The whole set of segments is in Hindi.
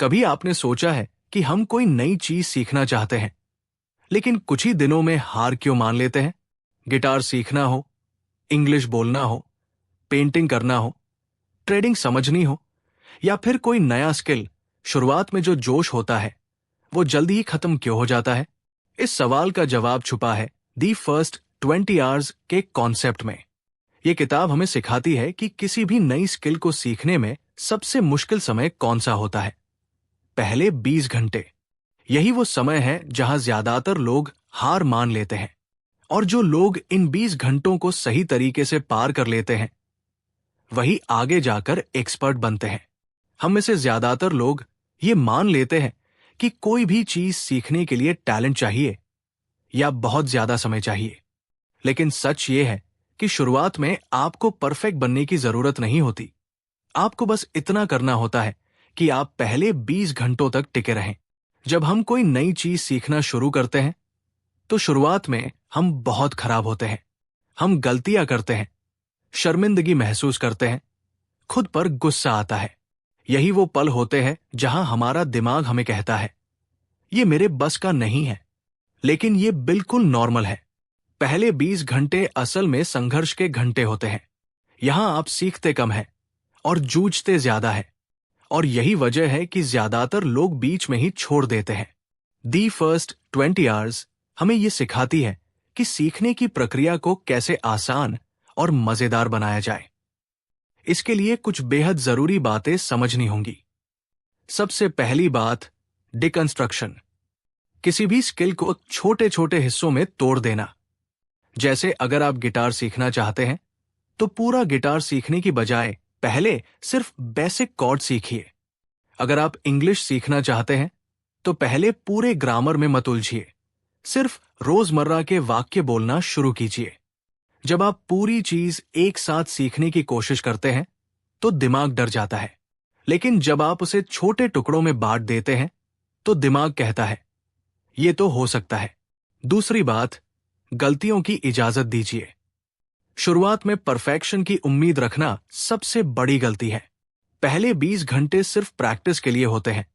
कभी आपने सोचा है कि हम कोई नई चीज सीखना चाहते हैं, लेकिन कुछ ही दिनों में हार क्यों मान लेते हैं? गिटार सीखना हो, इंग्लिश बोलना हो, पेंटिंग करना हो, ट्रेडिंग समझनी हो, या फिर कोई नया स्किल, शुरुआत में जो जोश होता है वो जल्दी ही खत्म क्यों हो जाता है? इस सवाल का जवाब छुपा है दी फर्स्ट 20 आवर्स के कॉन्सेप्ट में। ये किताब हमें सिखाती है कि किसी भी नई स्किल को सीखने में सबसे मुश्किल समय कौन सा होता है। पहले 20 घंटे। यही वो समय है जहां ज्यादातर लोग हार मान लेते हैं। और जो लोग इन 20 घंटों को सही तरीके से पार कर लेते हैं, वही आगे जाकर एक्सपर्ट बनते हैं। हम में से ज्यादातर लोग ये मान लेते हैं कि कोई भी चीज सीखने के लिए टैलेंट चाहिए या बहुत ज्यादा समय चाहिए। लेकिन सच ये है कि शुरुआत में आपको परफेक्ट बनने की जरूरत नहीं होती। आपको बस इतना करना होता है कि आप पहले 20 घंटों तक टिके रहें। जब हम कोई नई चीज सीखना शुरू करते हैं, तो शुरुआत में हम बहुत खराब होते हैं। हम गलतियां करते हैं, शर्मिंदगी महसूस करते हैं, खुद पर गुस्सा आता है। यही वो पल होते हैं जहां हमारा दिमाग हमें कहता है, ये मेरे बस का नहीं है। लेकिन ये बिल्कुल नॉर्मल है। पहले 20 घंटे असल में संघर्ष के घंटे होते हैं। यहां आप सीखते कम हैं और जूझते ज्यादा है। और यही वजह है कि ज्यादातर लोग बीच में ही छोड़ देते हैं। दी फर्स्ट 20 आवर्स हमें यह सिखाती है कि सीखने की प्रक्रिया को कैसे आसान और मजेदार बनाया जाए। इसके लिए कुछ बेहद जरूरी बातें समझनी होंगी। सबसे पहली बात, डिकंस्ट्रक्शन। किसी भी स्किल को छोटे छोटे हिस्सों में तोड़ देना। जैसे अगर आप गिटार सीखना चाहते हैं, तो पूरा गिटार सीखने की बजाय पहले सिर्फ बेसिक कॉर्ड सीखिए। अगर आप इंग्लिश सीखना चाहते हैं, तो पहले पूरे ग्रामर में मत उलझिए। सिर्फ रोजमर्रा के वाक्य बोलना शुरू कीजिए। जब आप पूरी चीज एक साथ सीखने की कोशिश करते हैं, तो दिमाग डर जाता है। लेकिन जब आप उसे छोटे टुकड़ों में बांट देते हैं, तो दिमाग कहता है, ये तो हो सकता है। दूसरी बात, गलतियों की इजाजत दीजिए। शुरुआत में परफेक्शन की उम्मीद रखना सबसे बड़ी गलती है। पहले 20 घंटे सिर्फ प्रैक्टिस के लिए होते हैं,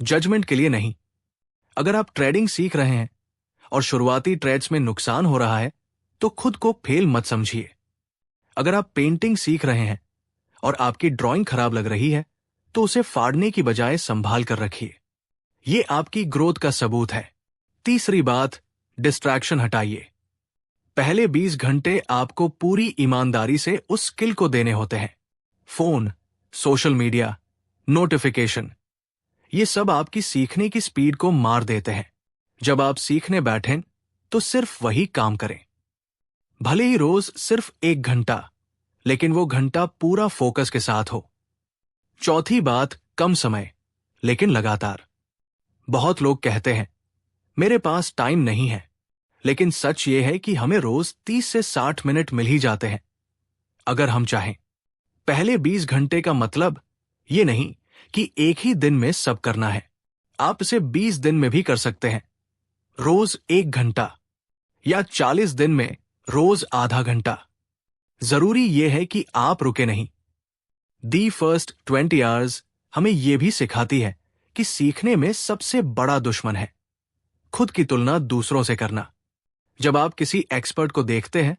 जजमेंट के लिए नहीं। अगर आप ट्रेडिंग सीख रहे हैं और शुरुआती ट्रेड्स में नुकसान हो रहा है, तो खुद को फेल मत समझिए। अगर आप पेंटिंग सीख रहे हैं और आपकी ड्राइंग खराब लग रही है, तो उसे फाड़ने की बजाय संभाल कर रखिए। ये आपकी ग्रोथ का सबूत है। तीसरी बात, डिस्ट्रैक्शन हटाइए। पहले 20 घंटे आपको पूरी ईमानदारी से उस स्किल को देने होते हैं। फोन, सोशल मीडिया, नोटिफिकेशन, ये सब आपकी सीखने की स्पीड को मार देते हैं। जब आप सीखने बैठें, तो सिर्फ वही काम करें। भले ही रोज सिर्फ 1 घंटा, लेकिन वो घंटा पूरा फोकस के साथ हो। चौथी बात, कम समय लेकिन लगातार। बहुत लोग कहते हैं, मेरे पास टाइम नहीं है। लेकिन सच ये है कि हमें रोज 30 से 60 मिनट मिल ही जाते हैं, अगर हम चाहें। पहले 20 घंटे का मतलब ये नहीं कि एक ही दिन में सब करना है। आप इसे 20 दिन में भी कर सकते हैं, रोज 1 घंटा, या 40 दिन में रोज आधा घंटा। जरूरी यह है कि आप रुके नहीं। दी फर्स्ट 20 आवर्स हमें यह भी सिखाती है कि सीखने में सबसे बड़ा दुश्मन है खुद की तुलना दूसरों से करना। जब आप किसी एक्सपर्ट को देखते हैं,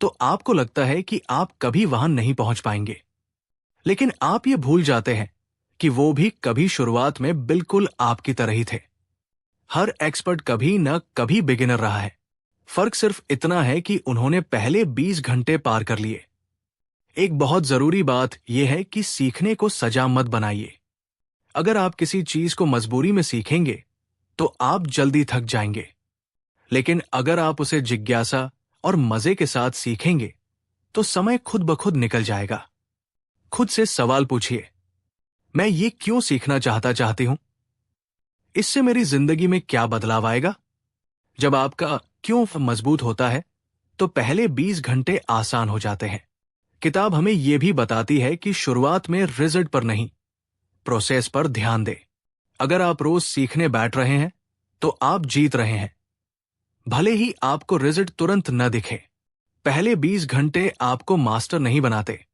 तो आपको लगता है कि आप कभी वहां नहीं पहुंच पाएंगे। लेकिन आप ये भूल जाते हैं कि वो भी कभी शुरुआत में बिल्कुल आपकी तरह ही थे। हर एक्सपर्ट कभी न कभी बिगिनर रहा है। फर्क सिर्फ इतना है कि उन्होंने पहले 20 घंटे पार कर लिए। एक बहुत जरूरी बात यह है कि सीखने को सजा मत बनाइए। अगर आप किसी चीज को मजबूरी में सीखेंगे, तो आप जल्दी थक जाएंगे। लेकिन अगर आप उसे जिज्ञासा और मजे के साथ सीखेंगे, तो समय खुद ब खुद निकल जाएगा। खुद से सवाल पूछिए, मैं ये क्यों सीखना चाहती हूं? इससे मेरी जिंदगी में क्या बदलाव आएगा? जब आपका क्यों मजबूत होता है, तो पहले 20 घंटे आसान हो जाते हैं। किताब हमें यह भी बताती है कि शुरुआत में रिजल्ट पर नहीं, प्रोसेस पर ध्यान दें। अगर आप रोज सीखने बैठ रहे हैं, तो आप जीत रहे हैं। भले ही आपको रिजल्ट तुरंत न दिखे। पहले 20 घंटे आपको मास्टर नहीं बनाते,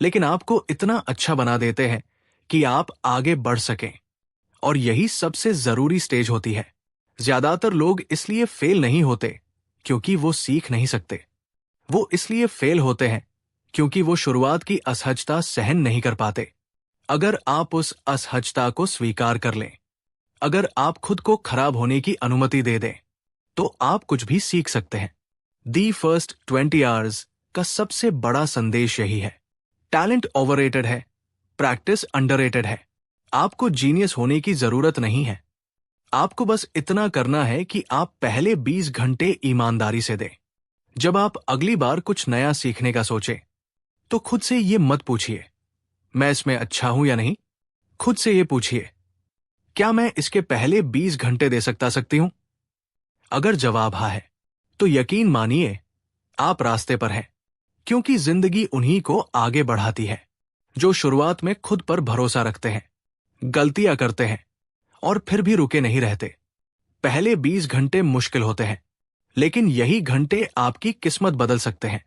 लेकिन आपको इतना अच्छा बना देते हैं कि आप आगे बढ़ सकें। और यही सबसे जरूरी स्टेज होती है। ज्यादातर लोग इसलिए फेल नहीं होते क्योंकि वो सीख नहीं सकते। वो इसलिए फेल होते हैं क्योंकि वो शुरुआत की असहजता सहन नहीं कर पाते। अगर आप उस असहजता को स्वीकार कर लें, अगर आप खुद को खराब होने की अनुमति दे दें, तो आप कुछ भी सीख सकते हैं। दी फर्स्ट 20 आवर्स का सबसे बड़ा संदेश यही है। टैलेंट ओवररेटेड है, प्रैक्टिस अंडररेटेड है। आपको जीनियस होने की जरूरत नहीं है। आपको बस इतना करना है कि आप पहले 20 घंटे ईमानदारी से दें। जब आप अगली बार कुछ नया सीखने का सोचें, तो खुद से ये मत पूछिए, मैं इसमें अच्छा हूं या नहीं। खुद से ये पूछिए, क्या मैं इसके पहले 20 घंटे दे सकती हूं? अगर जवाब हाँ है, तो यकीन मानिए आप रास्ते पर हैं, क्योंकि जिंदगी उन्हीं को आगे बढ़ाती है जो शुरुआत में खुद पर भरोसा रखते हैं, गलतियां करते हैं और फिर भी रुके नहीं रहते। पहले 20 घंटे मुश्किल होते हैं, लेकिन यही घंटे आपकी किस्मत बदल सकते हैं।